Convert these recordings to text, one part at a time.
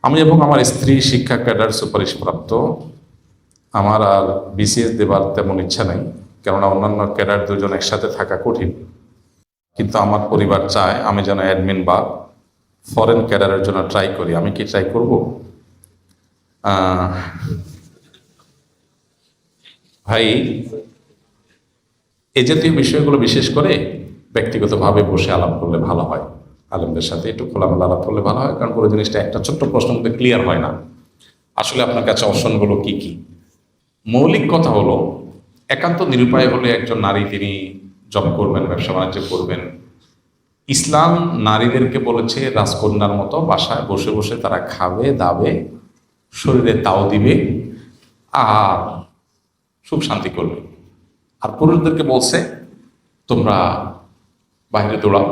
আমি এবং আমার স্ত্রী শিক্ষা ক্যাডার সুপারিশপ্রাপ্ত। আমার আর বিসিএস দেবার তেমন ইচ্ছা নেই, কেননা অন্যান্য ক্যাডার দুজন একসাথে থাকা কঠিন। কিন্তু আমার পরিবার চায় আমি যেন অ্যাডমিন বা ফরেন ক্যাডারের জন্য ট্রাই করি। আমি কি ট্রাই করব? ভাই, এই জাতীয় বিষয়গুলো বিশেষ করে ব্যক্তিগতভাবে বসে আলাপ করলে ভালো হয়, আলেমদের সাথে একটু খোলামেলা আলাপ করলে ভালো হয়। কারণ পুরো জিনিসটা একটা ছোট্ট প্রশ্ন মধ্যে ক্লিয়ার হয় না। আসলে আপনার কাছে অপশনগুলো কি কি? মৌলিক কথা হলো, একান্ত নিরুপায় হলে একজন নারী তিনি জব করবেন, ব্যবসা বাণিজ্য করবেন। ইসলাম নারীদেরকে বলেছে রাজকন্যার মতো বাসায় বসে বসে তারা খাবে দাবে, শরীরে তাও দিবে আর সুখ শান্তি করবে। আর পুরুষদেরকে বলছে তোমরা বাইরে দৌড়াও,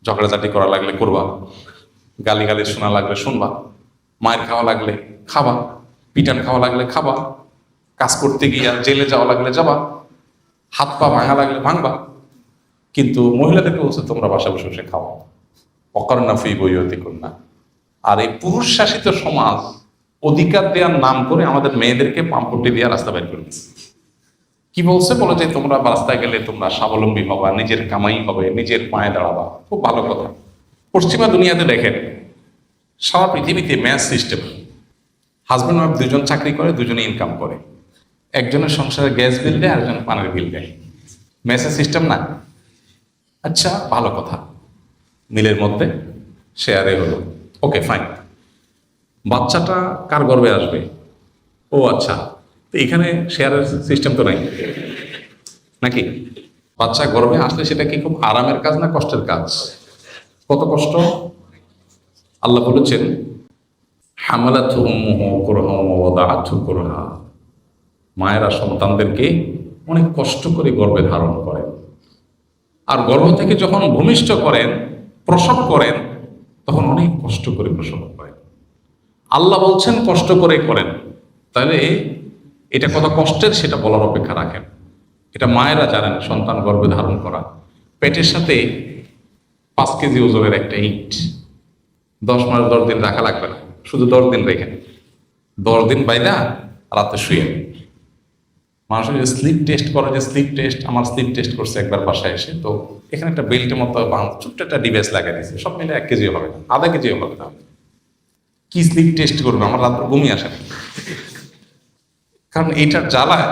ঝগড়াঝাটি করা লাগলে করবা, গালিগালি শোনা লাগলে শুনবা, মায়ের খাওয়া লাগলে খাবা, পিটান খাওয়া লাগলে খাবা, কাজ করতে গিয়ে জেলে যাওয়া লাগলে যাবা, হাত পা ভাঙা লাগলে ভাঙবা। কিন্তু মহিলাদেরকে বলছে তোমরা বাসা বসে বসে খাওয়া, অকর্ণা ফি বইয়তি কন্যা। আর এই পুরুষ শাসিত সমাজ অধিকার দেওয়ার নাম করে আমাদের মেয়েদেরকে পাম্পটি দিয়ে রাস্তা বের করে দিচ্ছে। কি বলছে? বলে যে তোমরা রাস্তায় গেলে তোমরা স্বাবলম্বী হবা, নিজের কামাই হবে, নিজের পায়ে দাঁড়াবা। খুব ভালো কথা। পশ্চিমা দুনিয়াতে দেখেন, সারা পৃথিবীতে ম্যাচ সিস্টেম। হাজব্যান্ড ওয়াইফ দুজন চাকরি করে, দুজনে ইনকাম করে, একজনের সংসারে গ্যাস বিল দেয়, আরেকজনের পানির বিল দেয়। ম্যাচের সিস্টেম না? আচ্ছা, ভালো কথা, মিলের মধ্যে শেয়ারে হলো, ওকে ফাইন। বাচ্চাটা কার গর্ভে আসবে? ও আচ্ছা, তো এখানে শেয়ারের সিস্টেম তো নাই নাকি? বাচ্চা গর্ভে আসলে সেটা কি খুব আরামের কাজ না কষ্টের কাজ? কত কষ্ট! আল্লাহ বলেছেন হামালাতহু উম্মুহু কুরহা ওয়া ওয়াদাআতহু কুরহা। মায়েরা সন্তানদেরকে অনেক কষ্ট করে গর্ভে ধারণ করেন, আর গর্ভ থেকে যখন ভূমিষ্ঠ করেন, প্রসব করেন, তখন অনেক কষ্ট করে প্রসব করেন। আল্লাহ বলছেন কষ্ট করে করেন, তাহলে এটা কত কষ্টের সেটা বলার অপেক্ষা রাখেন। এটা মায়েরা জানেন, সন্তান গর্ভে ধারণ করা। পেটের সাথে 5 কেজি ওজনের একটা ইট 10 মাস 10 দিন রাখা লাগবে না, শুধু 10 দিন রেখে 10 দিন বাইদা রাতে শুয়ে। মানুষের যে স্লিপ টেস্ট করে, যে স্লিপ টেস্ট, আমার স্লিপ টেস্ট করছে একবার বাসায় এসে, তো এখানে একটা বেল্টের মতো ছোট্ট একটা ডিভাইস লাগাই দিয়েছে, সব মিলে 1 কেজি হবে না, আধা কেজিও হবে না। কি স্লিপ টেস্ট করবে? আমার রাত্রে ঘুমিয়ে আসে না, কারণ এইটার জ্বালায়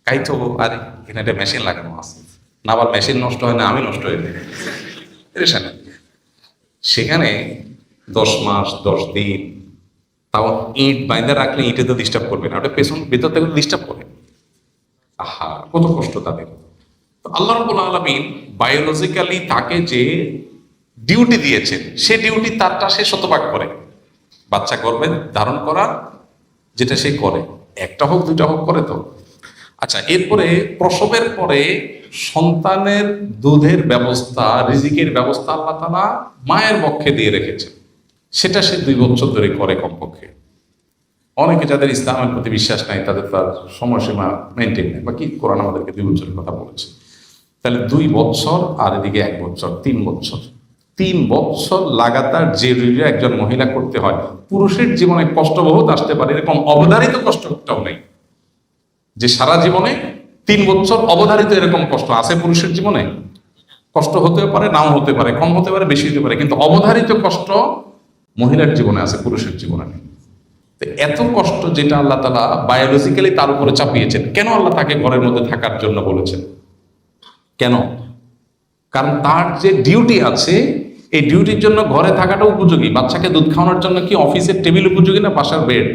কাইতো। আরে এখানে একটা মেশিন লাগানো আছে না, আবার মেশিন নষ্ট হয় না, আমি নষ্ট হয়ে যাই। সেখানে 10 মাস 10 দিন, তাও ইট বাইন্দা রাখলে ইটে তো ডিস্টার্ব করবে না, ওটা পেছন ভেতর থেকে ডিস্টার্ব করে। আহা, কত কষ্ট তাদের। তো আল্লাহ রাব্বুল আলামিন বায়োলজিক্যালি তাকে যে ডিউটি দিয়েছেন, সে ডিউটি তারটা সে শতভাগ করে। বাচ্চা গর্ভে ধারণ করা যেটা সে করে, একটা হোক দুইটা হোক করে তো। আচ্ছা, এরপরে প্রসবের পরে সন্তানের দুধের ব্যবস্থা, রিজিকের ব্যবস্থা আল্লাহ তাআলা মায়ের পক্ষে দিয়ে রেখেছেন, সেটা সে 2 বছর ধরে করে কমপক্ষে। অনেকে যাদের ইসলামের প্রতি বিশ্বাস নাই, তাদের তার সময়সীমা মেনটেন নেই, বা কি কোরআন আমাদেরকে 2 বছরের কথা বলেছে। তাহলে 2 বছর আর এদিকে 1 বছর, 3 বছর। 3 বছর লাগাতার যে রিডিও একজন মহিলা করতে হয়, পুরুষের জীবনে কষ্ট বহুত আসতে পারে, এরকম অবধারিত কষ্টটাও নেই যে সারা জীবনে 3 বছর অবধারিত এরকম কষ্ট আছে পুরুষের জীবনে। কষ্ট হতে পারে, নাও হতে পারে, কম হতে পারে, বেশি হতে পারে, কিন্তু অবধারিত কষ্ট মহিলার জীবনে আছে, পুরুষের জীবনে নেই। তো এত কষ্ট যেটা আল্লাহ তাআলা বায়োলজিক্যালি তার উপরে চাপিয়েছেন, কেন আল্লাহ তাকে ঘরের মধ্যে থাকার জন্য বলেছেন? কেন? কারণ তার যে ডিউটি আছে, এই ডিউটির জন্য ঘরে থাকাটা উপযোগী। বাচ্চাকে দুধ খাওয়ানোর জন্য কি অফিসের টেবিল উপযোগী না বাসার বেড?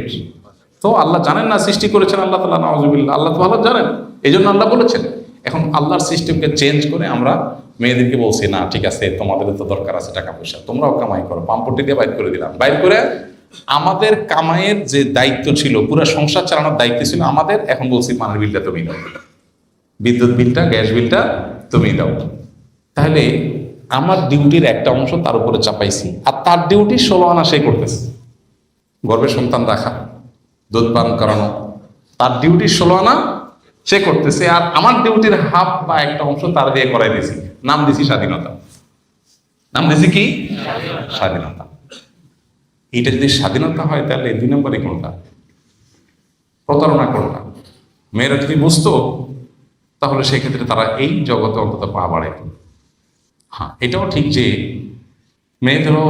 তো আল্লাহ জানেন না, সৃষ্টি করেছেন আল্লাহ তাআলা, নাউযুবিল্লাহ, আল্লাহ তো ভালো জানেন, এই জন্য আল্লাহ বলেছেন। এখন আল্লাহর সিস্টেমকে চেঞ্জ করে আমরা মেয়েদেরকে বলছি না ঠিক আছে, তোমাদের তো দরকার আছে টাকা পয়সা, তোমরাও কামাই করো, পাম্পটি দিয়ে বাইর করে দিলাম। বাইর করে আমাদের কামাইয়ের যে দায়িত্ব ছিল, পুরো সংসার চালানোর দায়িত্ব ছিল আমাদের, এখন বলছি পানির বিলটা তুমি দাও, বিদ্যুৎ বিলটা, গ্যাস বিলটা তুমি দাও। তাহলে আমার ডিউটির একটা অংশ তার উপরে চাপাইছি, আর তার ডিউটি 16 আনা সে করতেছে। গর্ভে সন্তান রাখা, দুধ পান করানো, তার ডিউটি 16 আনা সে করতেছে, আর আমার ডিউটির হাফ বা একটা অংশ তার দিয়ে করাই দিয়েছি। নাম দিছি স্বাধীনতা। নাম দিছি কি? স্বাধীনতা। এটা যদি স্বাধীনতা হয় তাহলে 2 নম্বরই কোনটা? প্রতারণা কোনটা? মেয়েরা যদি বুঝতো তাহলে সেক্ষেত্রে তারা এই জগতে অন্তত পা বাড়ে। হ্যাঁ, এটাও ঠিক যে মেয়েদেরও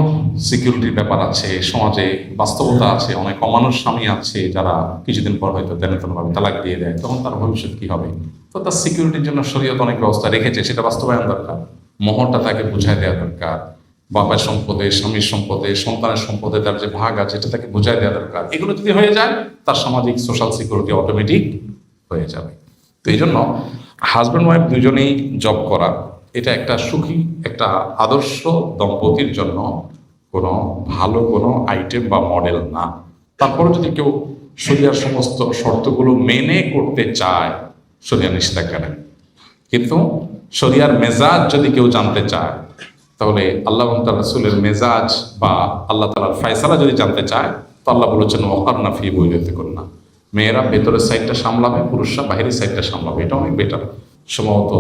সিকিউরিটির ব্যাপার আছে, সমাজে বাস্তবতা আছে, অনেক অমানুষ স্বামী আছে যারা কিছুদিন পর হয়তো দেনতনভাবে তালাক দিয়ে দেয়, তখন তার ভবিষ্যৎ কি হবে? তো তার সিকিউরিটির জন্য শরীয়ত অনেক ব্যবস্থা রেখেছে, সেটা বাস্তবায়ন দরকার। মোহরটা তাকে বুঝাই দেওয়া দরকার, বাবার সম্পদে, স্বামীর সম্পদে, সন্তানের সম্পদে তার যে ভাগ আছে এটা তাকে বুঝাই দেওয়া দরকার। এগুলো যদি হয়ে যায় তার সামাজিক সোশ্যাল সিকিউরিটি অটোমেটিক হয়ে যাবে। তো এই জন্য হাজব্যান্ড ওয়াইফ দুজনেই জব করা, এটা একটা সুখী, একটা আদর্শ দম্পতির জন্য কোনো ভালো কোনো আইটেম বা মডেল না। তারপরে যদি কেউ শরিয়ার সমস্ত শর্তগুলো মেনে করতে চায়, শরিয়া নিষেধাজ্ঞা নেই। কিন্তু শরিয়ার মেজাজ যদি কেউ জানতে চায়, তাহলে আল্লাহ এবং তার রাসূলের মেজাজ বা আল্লাহ তাআলার ফয়সালা যদি জানতে চায়, তো আল্লাহ বলেছেন ওয়াকারনা ফি বুয়ুতিকুন্না, মেয়েরা ভেতরের সাইডটা সামলাবে, পুরুষরা বাইরের সাইডটা সামলাবে। এটা অনেক বেটার। সম্ভবত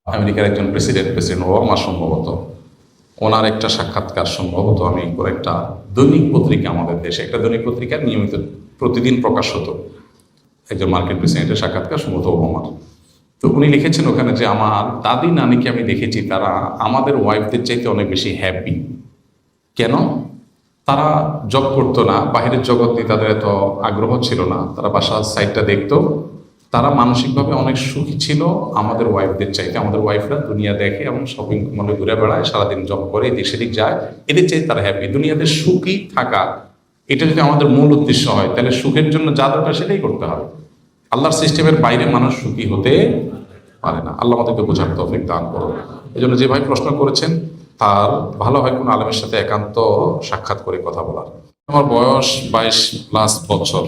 আমেরিকার একজন প্রেসিডেন্ট ওবামা সম্ভবত, ওনার একটা সাক্ষাৎকার সম্ভবত আমি করে একটা দৈনিক পত্রিকা, আমাদের দেশে একটা দৈনিক পত্রিকা নিয়মিত প্রতিদিন প্রকাশ হতো, একজন মার্কিন প্রেসিডেন্টের সাক্ষাৎকার সম্ভবত ওবামার। তো উনি লিখেছেন ওখানে যে আমার দাদি নানিকে আমি দেখেছি তারা আমাদের ওয়াইফদের চাইতে অনেক বেশি হ্যাপি। কেন? তারা জব করতো না, বাহিরের জগৎ নিয়ে তাদের এত আগ্রহ ছিল না, তারা বাসার সাইডটা দেখতো, তারা মানসিকভাবে অনেক সুখী ছিল আমাদের ওয়াইফদের চাইতে। আমাদের ওয়াইফরা দুনিয়া দেখে এবং শপিং মলে ঘুরে বেড়ায়, সারাদিন জব করে, এদিক সেদিক যায়, এদের চাইতে তারা হ্যাপি। দুনিয়াতে সুখী থাকা, এটা যদি আমাদের মূল উদ্দেশ্য হয় তাহলে সুখের জন্য যা দরকার সেটাই করতে হবে। আল্লাহর সিস্টেমের বাইরে মানুষ সুখী হতে পারে না। আল্লাহ আমাদেরকে বোঝার তৌফিক দান করুন। এই জন্য যে ভাই প্রশ্ন করেছেন তার ভালো হয় কোনো আলেমের সাথে একান্ত সাক্ষাৎ করে কথা বলার। আমার বয়স 22+ বছর।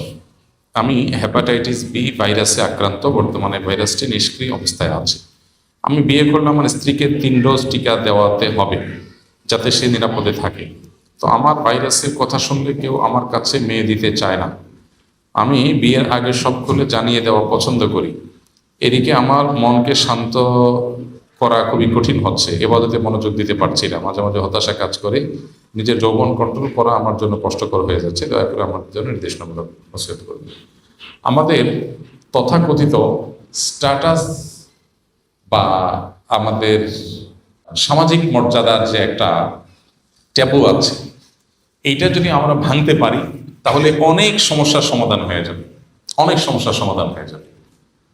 আমি হেপাটাইটিস বি ভাইরাসে আক্রান্ত, বর্তমানে ভাইরাসটি নিষ্ক্রিয় অবস্থায় আছে। আমি বিয়ে করলে আমার স্ত্রীকে 3 ডোজ টিকা দেওয়াতে হবে যাতে সে নিরাপদে থাকে। তো আমার ভাইরাসের কথা শুনলে কেউ আমার কাছে মেয়ে দিতে চায় না। আমি বিয়ের আগে সব খুলে জানিয়ে দেওয়া পছন্দ করি। এদিকে আমার মনকে শান্ত করা খুবই কঠিন হচ্ছে, এবাদতে মনোযোগ দিতে পারছি না, মাঝে মাঝে হতাশা কাজ করে, নিজের যৌবন কন্ট্রোল করা আমার জন্য কষ্টকর হয়ে যাচ্ছে। দয়া করে আমার জন্য নির্দেশনামূলক নসিহত করুন। আমাদের তথাকথিত স্ট্যাটাস বা আমাদের সামাজিক মর্যাদার যে একটা ট্যাবু আছে, এইটা যদি আমরা ভাঙতে পারি তাহলে অনেক সমস্যার সমাধান হয়ে যাবে, অনেক সমস্যার সমাধান হয়ে যাবে।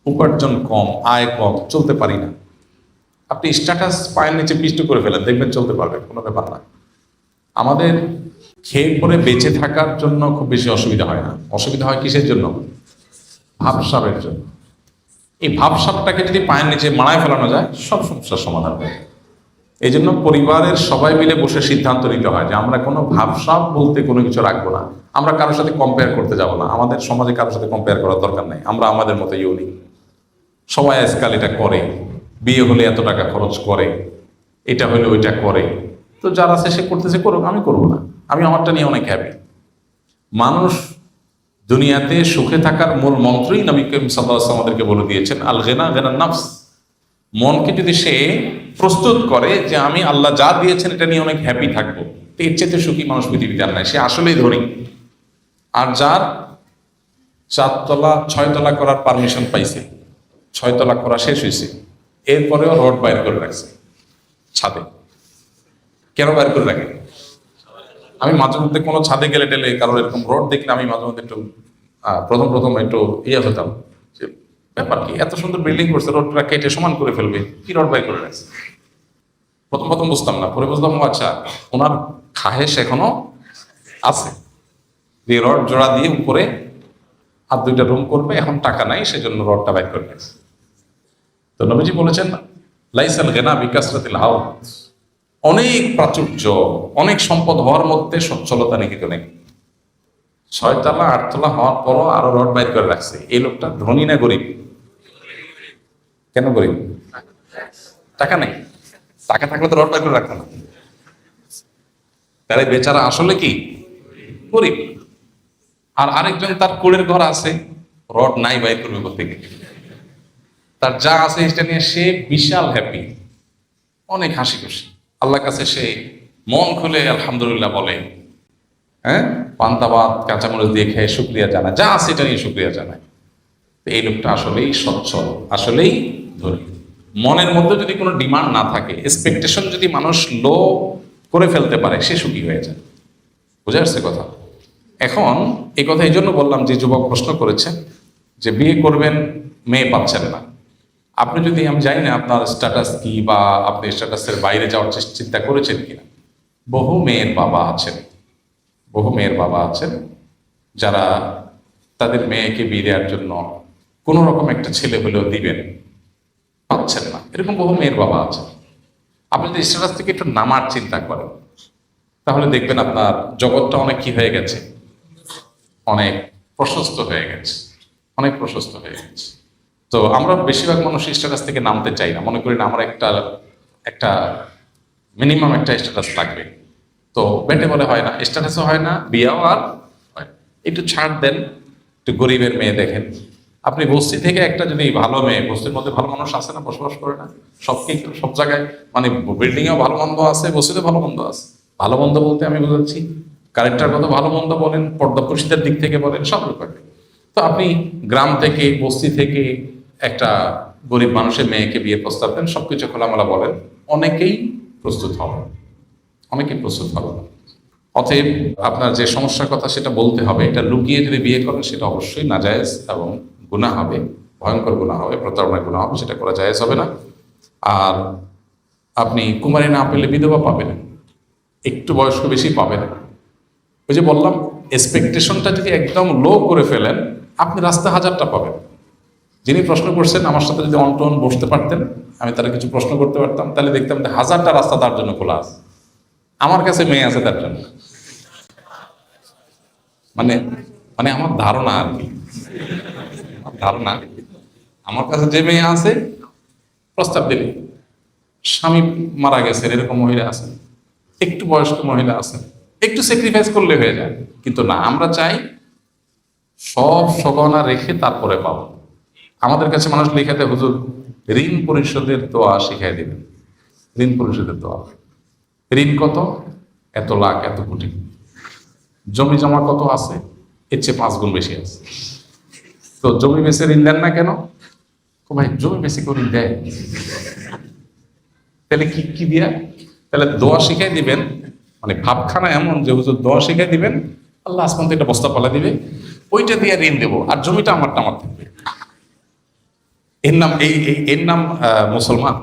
উপার্জন কম, আয় কম, চলতে পারি না, আপনি স্ট্যাটাস পায়ের নিচে পিষ্ট করে ফেলেন, দেখবেন চলতে পারবেন, কোনো ব্যাপার না। আমাদের খেয়ে পরে বেঁচে থাকার জন্য খুব বেশি অসুবিধা হয় না। অসুবিধা হয় কিসের জন্য? ভাবসাবের জন্য। এই ভাবসাবটাকে যদি পায়ের নিচে মাড়ায় ফেলানো যায়, সব সমস্যার সমাধান হয়ে যায়। এই জন্য পরিবারের সবাই মিলে বসে সিদ্ধান্ত নিতে হয় যে আমরা কোনো ভাবসাব বলতে কোনো কিছু রাখবো না, আমরা কারোর সাথে কম্পেয়ার করতে যাব না। আমাদের সমাজে কারোর সাথে কম্পেয়ার করার দরকার নেই, আমরা আমাদের মতো ইউনিক। সবাই আজকাল এটা করে, বিয়ে হলে এত টাকা খরচ করে, এটা হলে ওইটা করে। তো যারা আছে সে করতেছে করুক, আমি করবো না, আমি আমারটা নিয়ে অনেক হ্যাপি। মানুষ দুনিয়াতে সুখে থাকার মূল মন্ত্রই নবী করিম সাল্লাল্লাহু আলাইহি ওয়াসাল্লাম আমাদেরকে বলে দিয়েছেন, আল গিনা গিনান নাফস। মনকে যদি সে প্রস্তুত করে যে আমি আল্লাহ যা দিয়েছেন এটা নিয়ে অনেক হ্যাপি থাকবো, তো এর চেয়ে সুখী মানুষ পৃথিবীতে আর নাই, সে আসলেই ধনী। আর যার 4 তলা 6 তলা করার পারমিশন পাইছে, 6 তলা করা শেষ হয়েছে, এরপরেও রড বাইর করে রাখছে ছাদে। কেন বাইর করে রাখে? আমি মাঝে মধ্যে কোনো ছাদে গেলে টেলে কারোর এরকম রড দেখলে আমি মাঝে মধ্যে একটু প্রথম একটু হতাম যে ব্যাপার কি, এত সুন্দর বিল্ডিং করছে, রোডটা কেটে সমান করে ফেলবে, কি রড বাইর করে রাখছে। প্রথম বুঝতাম না, পরে বুঝলাম আচ্ছা ওনার খাহেশ এখনো আছে, দিয়ে রড জোড়া দিয়ে উপরে আর 2টা রুম করবে, এখন টাকা নাই সেজন্য রডটা বাইর করে রাখছে। তো নবীজি বলেছেন লাইসাল গিনা বিকাসরাতিল হাওত, অনেক প্রাচুর্য, অনেক সম্পদ হওয়ার মধ্যে সচ্ছলতা নিহিত নেই। 6 তলা 8 তলা হওয়ার পরও আরো রড বাইর করে রাখছে। এই লোকটা ধনী না গরিব? কেন গরিব? টাকা নেই। টাকা থাকলে তো রড বাইর করে রাখতো না। তাহলে বেচারা আসলে কি গরিব। আর আরেকজন তার কুড়ের ঘর আছে, রড নাই, বাইর করবে কোথেকে? তার যা আছে সেটা নিয়ে সে বিশাল হ্যাপি, অনেক হাসি খুশি, আল্লাহর কাছে সে মন খুলে আলহামদুলিল্লাহ বলে। হ্যাঁ, পান্তা ভাত কাঁচামরিচ দিয়ে খেয়ে শুক্রিয়া জানায়, যা আছে এটা নিয়ে শুক্রিয়া জানায়। তো এই লোকটা আসলেই সচ্ছল, আসলেই ধনী। মনের মধ্যে যদি কোনো ডিমান্ড না থাকে, এক্সপেকটেশন যদি মানুষ লো করে ফেলতে পারে, সে সুখী হয়ে যায়। বুঝে আসছে কথা? এখন এই কথা এই জন্য বললাম যে যুবক প্রশ্ন করেছে যে বিয়ে করবেন, মেয়ে পাচ্ছেন না। আপনি যদি, আমি জানি না আপনার স্ট্যাটাস কি বা আপনি স্ট্যাটাসের বাইরে যাওয়ার চিন্তা করেছেন কিনা, বহু মেয়ের বাবা আছেন, বহু মেয়ের বাবা আছেন যারা তাদের মেয়েকে বিয়ে দেওয়ার জন্য কোনো রকম একটা ছেলে হলেও দিবেন, পাচ্ছেন না। এরকম বহু মেয়ের বাবা আছে। আপনি যদি স্ট্যাটাস থেকে একটু নামার চিন্তা করেন, তাহলে দেখবেন আপনার জগৎটা অনেক কি হয়ে গেছে, অনেক প্রশস্ত হয়ে গেছে, অনেক প্রশস্ত হয়ে গেছে। তো আমরা বেশিরভাগ মানুষ স্ট্যাটাস থেকে নামতে চাই না, মনে করি না আমার একটা একটা মিনিমাম একটা স্ট্যাটাস লাগবে। তো বেটে বলে হয় না, স্ট্যাটাসও হয় না, বিয়াও আর হয় না। একটু ছাড় দেন, একটু গরিবের মেয়ে দেখেন। আপনি বস্তি থেকে একটা যদি ভালো মেয়ে, বস্তির মধ্যে ভালো মানুষ আছে না, বসবাস করে না, সব জায়গায়, মানে বিল্ডিংয়েও ভালো মন্দ আছে, বস্তিতে ভালো মন্দ আছে। ভালো মন্দ বলতে আমি বুঝাচ্ছি ক্যারেক্টার কত ভালো মন্দ বলেন, পর্দাপুরুষদের দিক থেকে বলেন, সব ব্যাপারে। তো আপনি গ্রাম থেকে, বস্তি থেকে একটা গরিব মানুষের মেয়েকে বিয়ের প্রস্তাব দেন, সবকিছু খোলামেলা বলেন, অনেকেই প্রস্তুত হবে, অনেকেই প্রস্তুত হবে না। অতএব আপনার যে সমস্যার কথা সেটা বলতে হবে। এটা লুকিয়ে যদি বিয়ে করেন সেটা অবশ্যই নাজায়েজ এবং গুনাহ হবে, ভয়ঙ্কর গুনাহ হবে, প্রতারণার গুনাহ হবে, সেটা করা জায়েজ হবে না। আর আপনি কুমারী না পেলে বিধবা পাবেন, একটু বয়স্ক বেশি পাবেন। ওই যে বললাম, এক্সপেকটেশনটা যদি একদম লো করে ফেলেন, আপনি রাস্তা হাজারটা পাবেন। যিনি প্রশ্ন করছেন, আমার সাথে যদি অন বসতে পারতেন, আমি তারা কিছু প্রশ্ন করতে পারতাম, তাহলে দেখতাম যে হাজারটা রাস্তা তার জন্য খোলা আছে। আমার কাছে মেয়ে আছে তার জন্য, মানে মানে আমার ধারণা আর কি, ধারণা আমার কাছে যে মেয়ে আছে, প্রস্তাব দিলে স্বামী মারা গেছেন এরকম মহিলা আছেন, একটু বয়স্ক মহিলা আছেন, একটু স্যাক্রিফাইস করলে হয়ে যায়। কিন্তু না, আমরা চাই সব সগনা রেখে তারপরে পাবো। আমাদের কাছে মানুষ লেখাতে, হুজুর ঋণ পরিশোধের দোয়া শিখাই দিবেন। ঋণ পরিশোধের দোয়া, ঋণ কত, এত লাখ, এত কোটি, জমি জমা কত আছে, এর চেয়ে 5 গুণ বেশি আছে। তো জমি বেচে ঋণ দেন না কেন? ভাই জমি বেশি করে ঋণ দেয়, তাহলে কি কি দিয়া, তাহলে দোয়া শিখাই দিবেন। মানে ভাবখানা এমন যে হুজুর দোয়া শিখাই দিবেন, আল্লাহ আসমান থেকে একটা বস্তা পালা দিবে, ওইটা দিয়ে ঋণ দেবো, আর জমিটা আমার থাকবে। এর নাম এর নাম মুসলমান।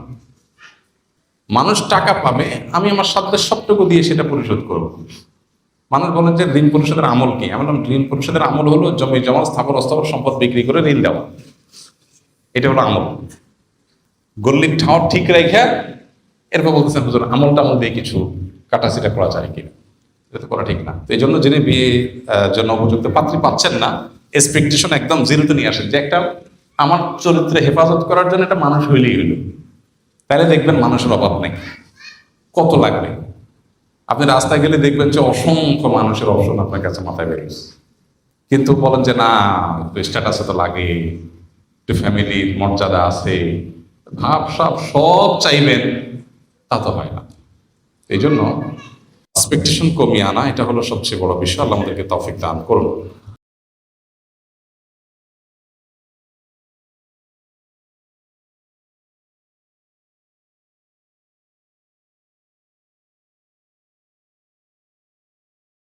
মানুষ টাকা পাবে, আমি আমার সাধ্যের সবটুকু দিয়ে সেটা পরিশোধ করব। মানুষ বলেন যে ঋণ পরিশোধের আমল কি? আমি বললাম ঋণ পরিশোধের আমল হলো জমি জমা, স্থাবর অস্থাবর সম্পদ বিক্রি করে ঋণ দেওয়া, এটা হলো আমল। গল্লির ঠাঁও ঠিক রেখে এরপর বলতেছেন হুজুর আমল দিয়ে কিছু কাটাছিটা করা যায় কিনা, এটা তো করা ঠিক না। তো এই জন্য যিনি বিয়ে জন্য উপযুক্ত পাত্রী পাচ্ছেন না, এক্সপেকটেশন একদম জিরোতে নিয়ে আসেন যে একটা আমার চরিত্রে হেফাজত করার জন্য একটা মানুষ হইলেই হইল, তাহলে দেখবেন মানুষের অভাব নেই। কত লাগবে? আপনি রাস্তায় গেলে দেখবেন যে অসংখ্য মানুষের অপশন আপনার কাছে মাথায় বেরিয়েছে, কিন্তু বলেন যে না, একটু স্ট্যাটাসে তো লাগে, একটু ফ্যামিলির মর্যাদা আছে, ভাব সাব সব চাইবেন, তা তো হয় না। এই জন্য এক্সপেকটেশন কমিয়ে আনা, এটা হলো সবচেয়ে বড় বিষয়। আল্লাহ আমাদেরকে তৌফিক দান করুন।